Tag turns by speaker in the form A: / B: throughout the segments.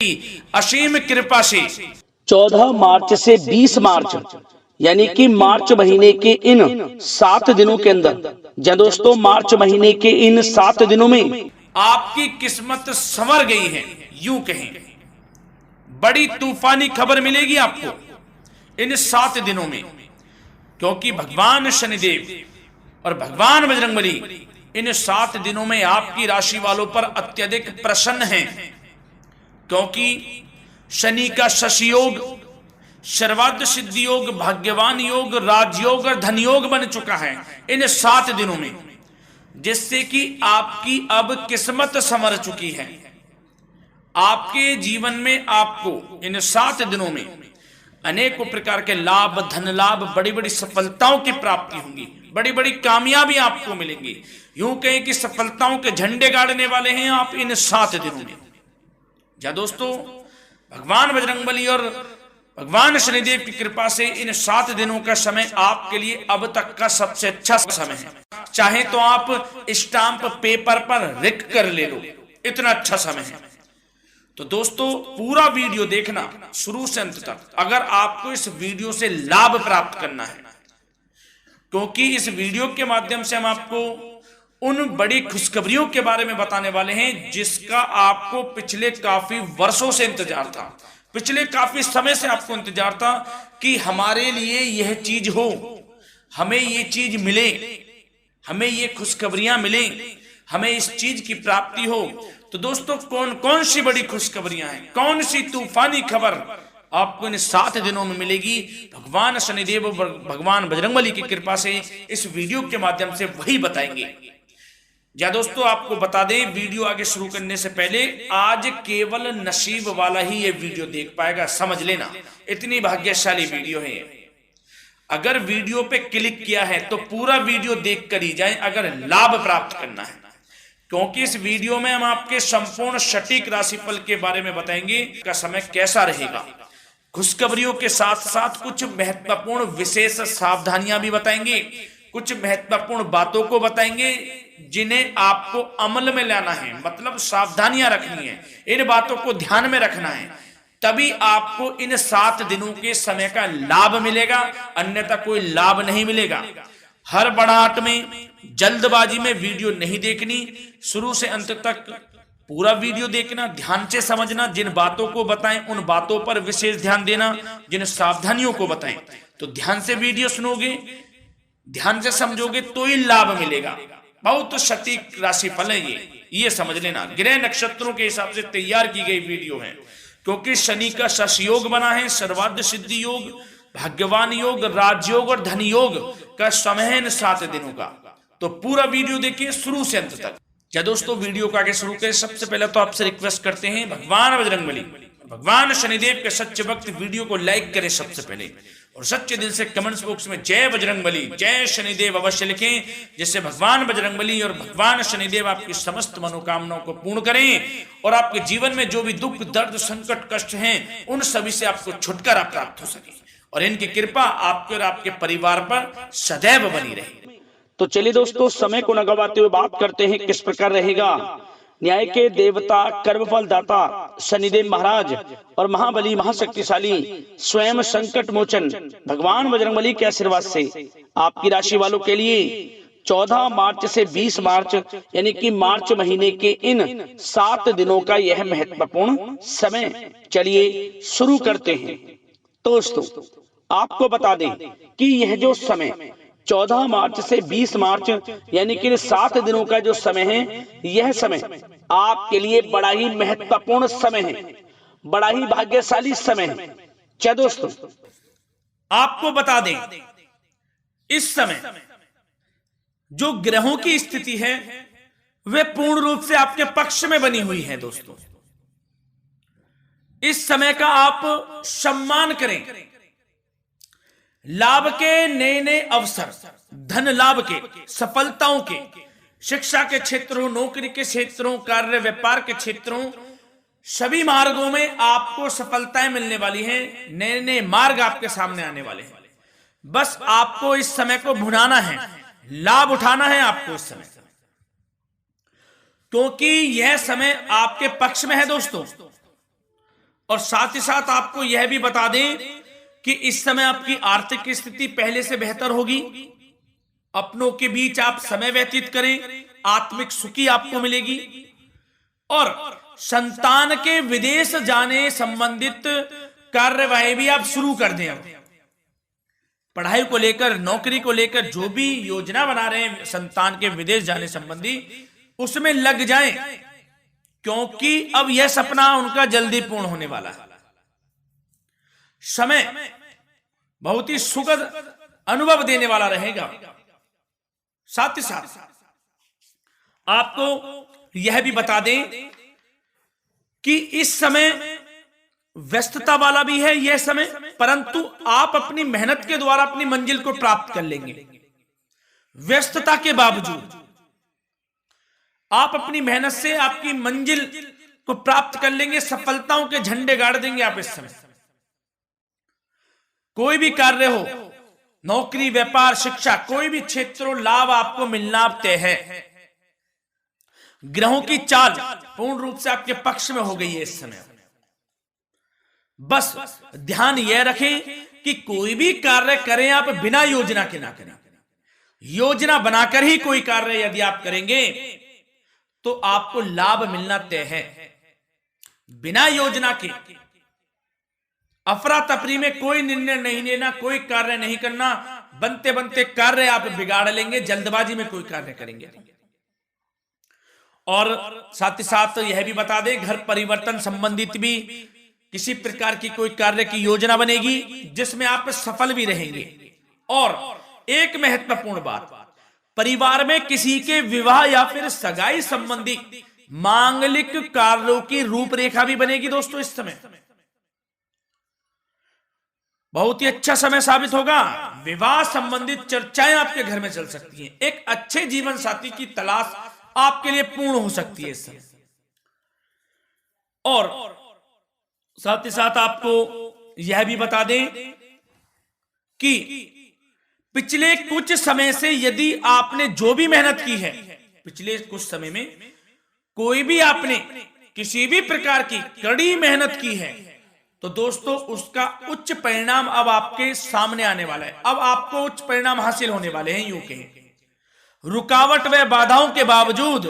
A: असीम कृपा से
B: 14 मार्च से 20 मार्च यानी कि मार्च महीने के इन 7 दिनों के अंदर, या दोस्तों मार्च महीने के इन 7 दिनों में
A: आपकी किस्मत संवर गई है। यूं कहें, बड़ी तूफानी खबर मिलेगी आपको इन 7 दिनों में, क्योंकि भगवान शनिदेव और भगवान बजरंगबली इन 7 दिनों में आपकी राशि वालों पर अत्यधिक प्रसन्न हैं, क्योंकि शनि का शशि योग, सर्वार्थ सिद्धि योग, भाग्यवान योग, राजयोग और धन योग बन चुका है इन 7 दिनों में, जिससे कि आपकी अब किस्मत संवर चुकी है। आपके जीवन में आपको इन 7 दिनों में अनेकों प्रकार के लाभ, धन लाभ, बड़ी बड़ी सफलताओं की प्राप्ति होंगी, बड़ी बड़ी कामयाबी आपको मिलेंगी। यूं कहें कि सफलताओं के झंडे गाड़ने वाले हैं आप इन 7 दिनों में। या दोस्तों, भगवान बजरंगबली और भगवान शनिदेव की कृपा से इन 7 दिनों का समय आपके लिए अब तक का सबसे अच्छा समय है। चाहे तो आप स्टाम्प पेपर पर लिख कर ले लो, इतना अच्छा समय है। तो दोस्तों, पूरा वीडियो देखना शुरू से अंत तक, अगर आपको इस वीडियो से लाभ प्राप्त करना है, क्योंकि इस वीडियो के माध्यम से हम आपको उन बड़ी खुशखबरियों के बारे में बताने वाले हैं जिसका आपको पिछले काफी वर्षों से इंतजार था, पिछले काफी समय से आपको इंतजार था कि हमारे लिए यह चीज हो, हमें ये चीज मिले, हमें ये खुशखबरियां मिले, हमें इस चीज की प्राप्ति हो। तो दोस्तों, कौन कौन सी बड़ी खुशखबरियां हैं, कौन सी तूफानी खबर आपको इन 7 दिनों में मिलेगी, भगवान शनिदेव और भगवान बजरंगबली की कृपा से इस वीडियो के माध्यम से वही बताएंगे। या दोस्तों, आपको बता दें, वीडियो आगे शुरू करने से पहले, आज केवल नसीब वाला ही ये वीडियो देख पाएगा, समझ लेना, इतनी भाग्यशाली वीडियो है। अगर वीडियो पे क्लिक किया है तो पूरा वीडियो देख कर ही जाए अगर लाभ प्राप्त करना है, क्योंकि इस वीडियो में हम आपके संपूर्ण सटीक राशिफल के बारे में बताएंगे का समय कैसा रहेगा। खुशखबरियों के साथ साथ कुछ महत्वपूर्ण विशेष सावधानियां भी बताएंगे, कुछ महत्वपूर्ण बातों को बताएंगे जिन्हें आपको अमल में लाना है, मतलब सावधानियां रखनी है, इन बातों को ध्यान में रखना है, तभी आपको इन 7 दिनों के समय का लाभ मिलेगा, अन्यथा कोई लाभ नहीं मिलेगा। हड़बड़ाहट में, जल्दबाजी में वीडियो नहीं देखनी, शुरू से अंत तक पूरा वीडियो देखना, ध्यान से समझना, जिन बातों को बताएं उन बातों पर विशेष ध्यान देना, जिन सावधानियों को बताएं तो ध्यान से वीडियो सुनोगे, ध्यान से समझोगे तो ही लाभ मिलेगा। बहुत सटीक राशिफल है ये समझ लेना, ग्रह नक्षत्रों के हिसाब से तैयार की गई वीडियो है, क्योंकि शनि का शश योग बना है, सर्वार्थ सिद्धि योग, भाग्यवान योग, राजयोग और धन योग का समय है इन 7 दिनों का। तो पूरा वीडियो देखिए शुरू से अंत तक। क्या दोस्तों, वीडियो को आगे शुरू करें, सबसे पहले तो आपसे रिक्वेस्ट करते हैं, भगवान बजरंगबली, भगवान शनिदेव के सच्चे भक्त वीडियो को लाइक करें सबसे पहले, और सच्चे दिल से कमेंट्स बॉक्स में जय बजरंगबली, जय शनिदेव अवश्य लिखें, जिससे भगवान बजरंगबली और भगवान शनिदेव आपकी समस्त मनोकामनाओं को पूर्ण करें और आपके जीवन में जो भी दुख, दर्द, संकट, कष्ट हैं उन सभी से आपको छुटकारा प्राप्त हो सके, और इनकी कृपा आपके और आपके परिवार पर सदैव बनी रहे।
B: तो चलिए दोस्तों, समय को न गवाते हुए बात करते हैं किस प्रकार रहेगा न्याय के देवता, कर्मफल दाता शनिदेव महाराज और महाबली, महाशक्तिशाली, स्वयं संकट मोचन भगवान बजरंगबली के आशीर्वाद से आपकी राशि वालों के लिए 14 मार्च से 20 मार्च यानी कि मार्च महीने के इन 7 दिनों का यह महत्वपूर्ण समय। चलिए शुरू करते हैं। दोस्तों, आपको बता दें कि यह जो समय 14 मार्च से 20 मार्च यानी कि 7 दिनों का जो समय है, यह समय आपके लिए बड़ा ही महत्वपूर्ण समय है, बड़ा ही भाग्यशाली समय है। क्या दोस्तों,
A: आपको बता दें, इस समय जो ग्रहों की स्थिति है वे पूर्ण रूप से आपके पक्ष में बनी हुई है। दोस्तों, इस समय का आप सम्मान करें, लाभ के नए नए अवसर, धन लाभ के, सफलताओं के, शिक्षा के क्षेत्रों, नौकरी के क्षेत्रों, कार्य व्यापार के क्षेत्रों, सभी मार्गों में आपको सफलताएं मिलने वाली हैं, नए नए मार्ग आपके सामने आने वाले हैं। बस आपको इस समय को भुनाना है, लाभ उठाना है आपको इस समय, क्योंकि यह समय आपके पक्ष में है। दोस्तों, और साथ ही साथ आपको यह भी बता दें कि इस समय आपकी आर्थिक स्थिति पहले से बेहतर होगी। अपनों के बीच आप समय व्यतीत करें, आत्मिक सुखी आपको मिलेगी। और संतान के विदेश जाने संबंधित कार्यवाही भी आप शुरू कर दें। अब पढ़ाई को लेकर, नौकरी को लेकर जो भी योजना बना रहे हैं संतान के विदेश जाने संबंधी, उसमें लग जाएं, क्योंकि अब यह सपना उनका जल्दी पूर्ण होने वाला है। समय बहुत ही सुखद अनुभव देने वाला रहेगा। साथ ही साथ आपको यह भी बता दें कि इस समय व्यस्तता वाला भी है यह समय, परंतु आप अपनी मेहनत के द्वारा अपनी मंजिल को प्राप्त कर लेंगे। व्यस्तता के बावजूद आप अपनी मेहनत से आपकी मंजिल को प्राप्त कर लेंगे। सफलताओं के झंडे गाड़ देंगे आप इस समय। कोई भी कार्य हो, नौकरी, व्यापार, शिक्षा, कोई भी क्षेत्र, लाभ आपको मिलना तय है। ग्रहों की चाल पूर्ण रूप से आपके पक्ष में हो गई है इस समय। बस ध्यान यह रखें कि कोई भी कार्य करें आप बिना योजना के ना करें। योजना बनाकर ही कोई कार्य यदि आप करेंगे तो आपको लाभ मिलना तय है। बिना योजना के अफरा तफरी में कोई निर्णय नहीं लेना, कोई कार्य नहीं करना। बनते बनते कार्य आप बिगाड़ लेंगे, जल्दबाजी में कोई कार्य करेंगे। और साथ ही साथ यह भी बता दें, घर परिवर्तन संबंधित भी किसी प्रकार की कोई कार्य की योजना बनेगी जिसमें आप सफल भी रहेंगे। और एक महत्वपूर्ण बात, परिवार में किसी के विवाह या फिर सगाई संबंधी मांगलिक कार्यों की रूपरेखा भी बनेगी दोस्तों इस समय। बहुत ही अच्छा समय साबित होगा। विवाह संबंधित चर्चाएं आपके घर में चल सकती हैं। एक अच्छे जीवन साथी की तलाश आपके लिए पूर्ण हो सकती है इस समय। और साथ ही साथ आपको यह भी बता दें कि पिछले कुछ समय से यदि आपने जो भी मेहनत की है, पिछले कुछ समय में कोई भी आपने किसी भी प्रकार की कड़ी मेहनत की है, तो दोस्तों उसका उच्च परिणाम अब आपके सामने आने वाला है। अब आपको उच्च परिणाम हासिल होने वाले हैं। यूं कहें, रुकावट व बाधाओं के बावजूद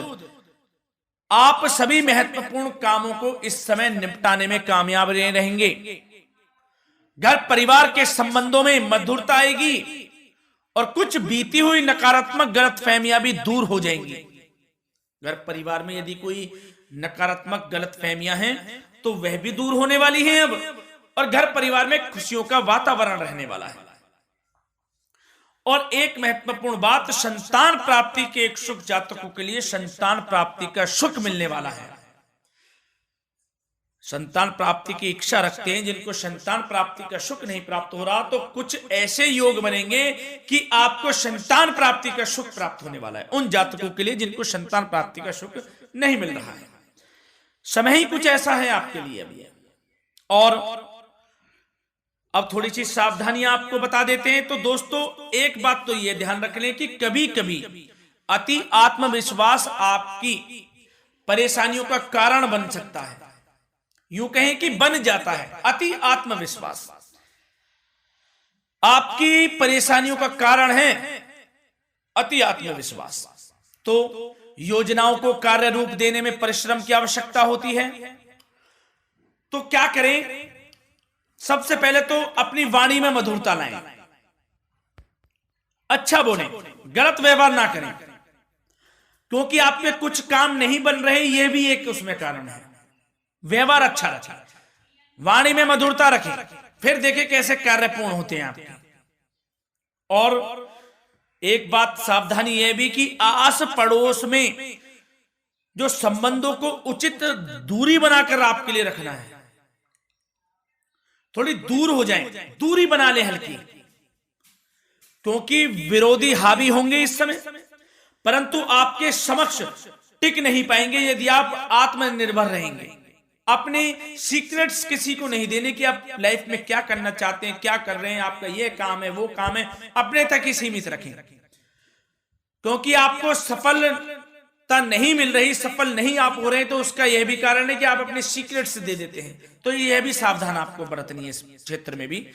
A: आप सभी महत्वपूर्ण कामों को इस समय निपटाने में कामयाब रहेंगे। घर परिवार के संबंधों में मधुरता आएगी और कुछ बीती हुई नकारात्मक गलतफहमियां भी दूर हो जाएंगी। घर परिवार में यदि कोई नकारात्मक गलतफहमियां हैं तो वह भी दूर होने वाली हैं अब, और घर परिवार में खुशियों का वातावरण रहने वाला है। और एक महत्वपूर्ण बात, संतान प्राप्ति के इच्छुक जातकों के लिए संतान प्राप्ति का सुख मिलने वाला है। संतान प्राप्ति की इच्छा रखते हैं जिनको संतान प्राप्ति का सुख नहीं प्राप्त हो रहा, तो कुछ ऐसे योग बनेंगे कि आपको संतान प्राप्ति का सुख प्राप्त होने वाला है। उन जातकों के लिए जिनको संतान प्राप्ति का सुख नहीं मिल रहा है, समय ही कुछ ऐसा है आपके लिए अभी। और अब थोड़ी सी सावधानियां आपको बता देते हैं। तो दोस्तों एक बात तो यह ध्यान रख लें कि कभी कभी अति आत्मविश्वास आपकी परेशानियों का कारण बन सकता है। यूं कहें कि बन जाता है। अति आत्मविश्वास आपकी परेशानियों का कारण है। अति आत्मविश्वास तो योजनाओं को कार्य रूप देने में परिश्रम की आवश्यकता होती है। तो क्या करें? सबसे पहले तो अपनी वाणी में मधुरता लाएं, अच्छा बोलें, गलत व्यवहार ना करें, क्योंकि आप में कुछ काम नहीं बन रहे, यह भी एक उसमें कारण है। व्यवहार अच्छा रखें, वाणी में मधुरता रखें, फिर देखें कैसे कार्य पूर्ण होते हैं आपके। और एक बात सावधानी यह भी कि आस पड़ोस में जो संबंधों को उचित दूरी बनाकर आपके लिए रखना है। थोड़ी दूर हो जाएं, दूरी बना ले हल्की, क्योंकि विरोधी हावी होंगे इस समय, परंतु आपके समक्ष टिक नहीं पाएंगे यदि आप आत्मनिर्भर रहेंगे। अपने सीक्रेट्स किसी को नहीं देने कि आप लाइफ में क्या करना चाहते हैं, क्या कर रहे हैं, आपका ये काम है, वो काम है, अपने तक ही सीमित रखें, क्योंकि आपको सफल नहीं मिल रही, सफल नहीं आप हो रहे, तो उसका यह भी कारण है कि आप अपने सीक्रेट्स दे देते हैं। तो यह भी सावधान आपको बरतनी है, इस क्षेत्र में भी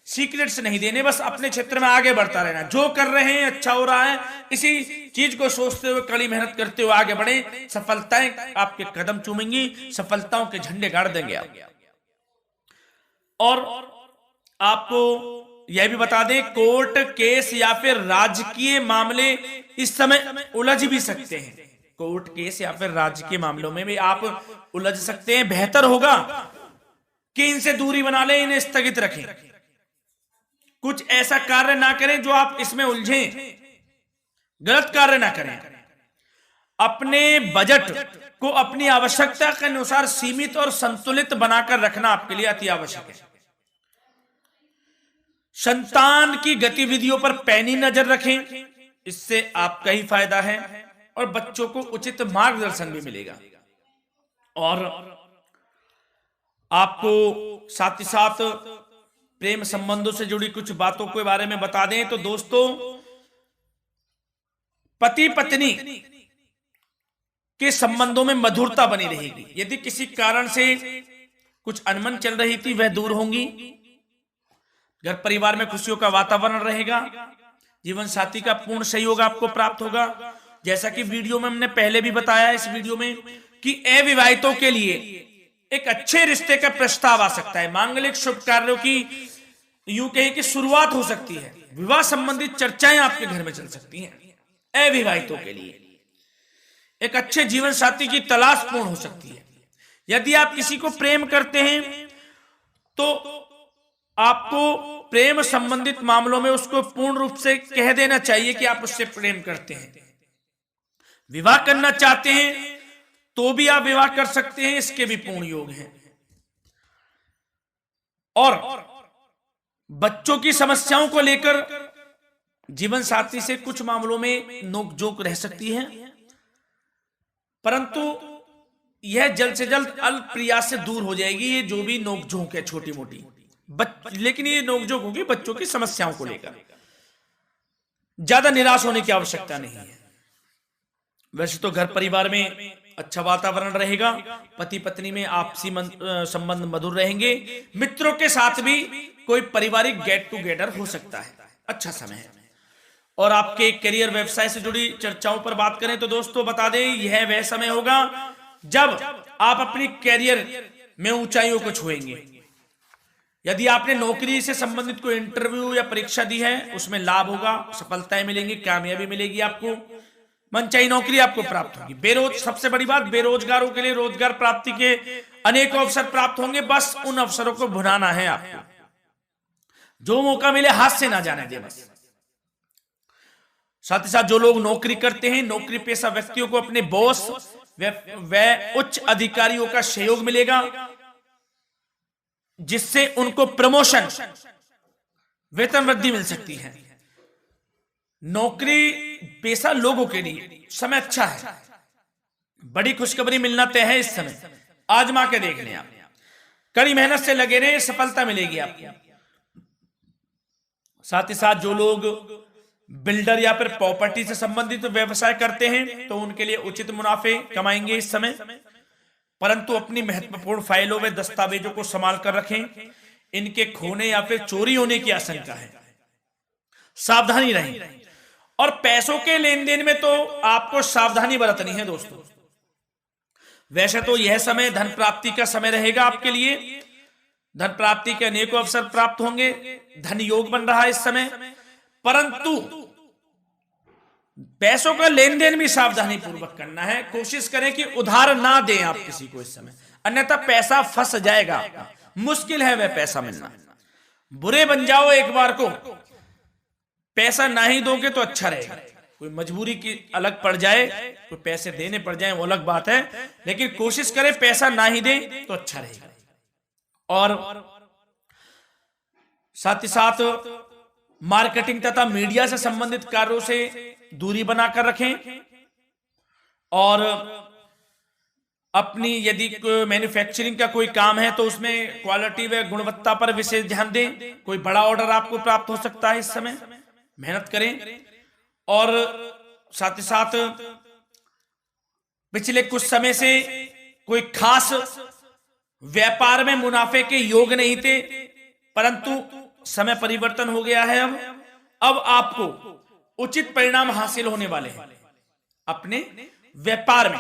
A: सीक्रेट्स नहीं देने, बस अपने क्षेत्र में आगे बढ़ता रहना। जो कर रहे हैं अच्छा हो रहा है, इसी चीज को सोचते हुए कड़ी मेहनत करते हुए आगे बढ़े। सफलताएं आपके कदम चूमेंगी, सफलताओं के झंडे गाड़ देंगे आप। और आपको यह भी बता दें, कोर्ट केस या फिर राजकीय मामले इस समय उलझ भी सकते हैं। कोर्ट केस या फिर राजकीय मामलों में भी आप उलझ सकते हैं। बेहतर होगा कि इनसे दूरी बना लें, इन्हें स्थगित रखें, कुछ ऐसा कार्य ना करें जो आप इसमें उलझें, गलत कार्य ना करें। अपने बजट को अपनी आवश्यकता के अनुसार सीमित और संतुलित बनाकर रखना आपके लिए अति आवश्यक है। संतान की गतिविधियों पर पैनी नजर रखें, इससे आपका ही फायदा है और बच्चों को उचित मार्गदर्शन भी मिलेगा। और आपको साथ ही साथ प्रेम संबंधों से जुड़ी कुछ बातों के बारे में बता दें तो दोस्तों, पति पत्नी के संबंधों में मधुरता बनी रहेगी। यदि किसी कारण से कुछ अनबन चल रही थी, वह दूर होंगी। घर परिवार में खुशियों का वातावरण रहेगा। जीवन साथी का पूर्ण सहयोग आपको प्राप्त होगा। जैसा कि वीडियो में हमने पहले भी बताया, इस वीडियो में, कि अविवाहितों के लिए एक अच्छे रिश्ते का प्रस्ताव आ सकता है। मांगलिक शुभ कार्यों की यूं कहें कि शुरुआत हो सकती है। विवाह संबंधित चर्चाएं आपके घर में चल सकती हैं। अविवाहितों के लिए एक अच्छे जीवन साथी की तलाश पूर्ण हो सकती है। यदि आप किसी को प्रेम करते हैं तो आपको प्रेम संबंधित मामलों में उसको पूर्ण रूप से कह देना चाहिए कि आप उससे प्रेम करते हैं। विवाह करना चाहते हैं तो भी आप विवाह कर सकते हैं, इसके भी पूर्ण योग हैं। और बच्चों की समस्याओं को लेकर जीवन साथी से कुछ मामलों में नोकझोंक रह सकती है, परंतु यह जल्द से जल्द अल्प प्रयास से दूर हो जाएगी। ये जो भी नोकझोंक है छोटी मोटी, लेकिन ये नोकझोंक होगी बच्चों की समस्याओं को लेकर। ज्यादा निराश होने की आवश्यकता नहीं है। वैसे तो घर परिवार में अच्छा वातावरण रहेगा, पति पत्नी में आपसी संबंध मधुर रहेंगे। मित्रों के साथ भी कोई पारिवारिक गेट टुगेदर हो सकता है, अच्छा समय है। और आपके करियर व्यवसाय से जुड़ी चर्चाओं पर बात करें तो दोस्तों बता दें, यह वह समय होगा जब आप अपनी करियर में ऊंचाइयों को छुएंगे। यदि आपने नौकरी से संबंधित कोई इंटरव्यू या परीक्षा दी है, उसमें लाभ होगा, सफलताएं मिलेंगी, कामयाबी मिलेगी, आपको मनचाही नौकरी आपको प्राप्त होगी। सबसे बड़ी बात, बेरोजगारों के लिए रोजगार प्राप्ति के अनेक अवसर प्राप्त होंगे। बस उन अवसरों को भुनाना है आपको। जो मौका मिले हाथ से ना जाने दे बस। साथ ही साथ जो लोग नौकरी करते हैं, नौकरी पेशा व्यक्तियों को अपने बॉस व उच्च अधिकारियों का सहयोग मिलेगा, जिससे उनको प्रमोशन, वेतन वृद्धि मिल सकती है। नौकरी पेशा लोगों के लिए समय अच्छा है। बड़ी खुशखबरी मिलना तय है इस समय, आजमा के देख लें आप। कड़ी मेहनत से लगे रहे, सफलता मिलेगी आपको। साथ ही साथ जो लोग बिल्डर या फिर प्रॉपर्टी से संबंधित व्यवसाय करते हैं तो उनके लिए उचित मुनाफे कमाएंगे इस समय, परंतु अपनी महत्वपूर्ण फाइलों व दस्तावेजों को संभाल कर रखें। इनके खोने या फिर चोरी होने की आशंका है, सावधानी रहें। और पैसों के लेन देन में तो आपको सावधानी बरतनी है दोस्तों। वैसे तो यह समय धन प्राप्ति का समय रहेगा आपके लिए। धन प्राप्ति के अनेकों अवसर प्राप्त होंगे, धन योग बन रहा है इस समय, परंतु पैसों का लेन देन भी सावधानी पूर्वक करना है। कोशिश करें कि उधार ना दें आप किसी को इस समय, अन्यथा पैसा फंस जाएगा आपका। मुश्किल है वह पैसा मिलना। बुरे बन जाओ एक बार को, पैसा ना ही दोगे तो अच्छा रहेगा। कोई मजबूरी की अलग पड़ जाए, कोई पैसे देने पड़ जाए वो अलग बात है, लेकिन कोशिश करें पैसा ना ही दें तो अच्छा रहेगा। और साथ ही साथ मार्केटिंग तथा मीडिया से संबंधित कार्यों से दूरी बनाकर रखें। और अपनी यदि मैन्युफैक्चरिंग का कोई काम है तो उसमें क्वालिटी व गुणवत्ता पर विशेष ध्यान दें। कोई बड़ा ऑर्डर आपको प्राप्त हो सकता है इस समय, मेहनत करें। और साथ ही साथ पिछले कुछ समय से कोई खास व्यापार में मुनाफे के योग नहीं थे, परंतु समय परिवर्तन हो गया है। अब आपको उचित परिणाम हासिल होने वाले हैं। अपने व्यापार में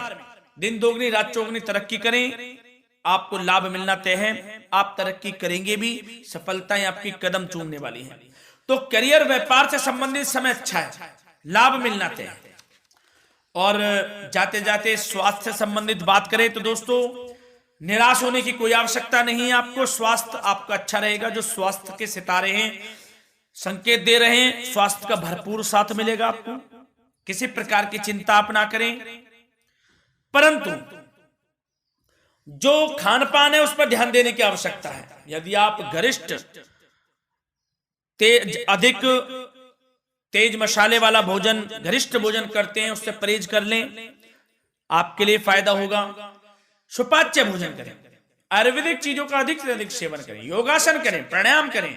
A: दिन दोगुनी रात चौगुनी तरक्की करें, आपको लाभ मिलना तय है। आप तरक्की करेंगे भी, सफलताएं आपकी कदम चूमने वाली हैं। तो करियर व्यापार से संबंधित समय अच्छा है, लाभ मिलना तय है। और जाते जाते स्वास्थ्य से संबंधित बात करें तो दोस्तों, निराश होने की कोई आवश्यकता नहीं है। आपको स्वास्थ्य आपका अच्छा रहेगा। जो स्वास्थ्य के सितारे हैं संकेत दे रहे हैं, स्वास्थ्य का भरपूर साथ मिलेगा आपको। किसी प्रकार की चिंता आप ना करें, परंतु जो खान पान है उस पर ध्यान देने की आवश्यकता है। यदि आप गरिष्ठ अधिक तेज मसाले वाला भोजन, गरिष्ठ भोजन करते हैं, उससे परहेज कर लें, आपके लिए फायदा होगा। सुपाच्य भोजन करें, आयुर्वेदिक चीजों का अधिक से अधिक सेवन करें, योगासन करें, प्राणायाम करें।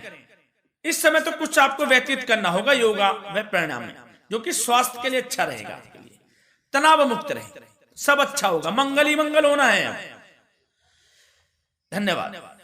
A: इस समय तो कुछ आपको व्यतीत करना होगा योगा व प्राणायाम में, जो कि स्वास्थ्य के लिए अच्छा रहेगा। आपके लिए तनाव मुक्त रहे, सब अच्छा होगा। मंगल ही मंगल होना है। धन्यवाद।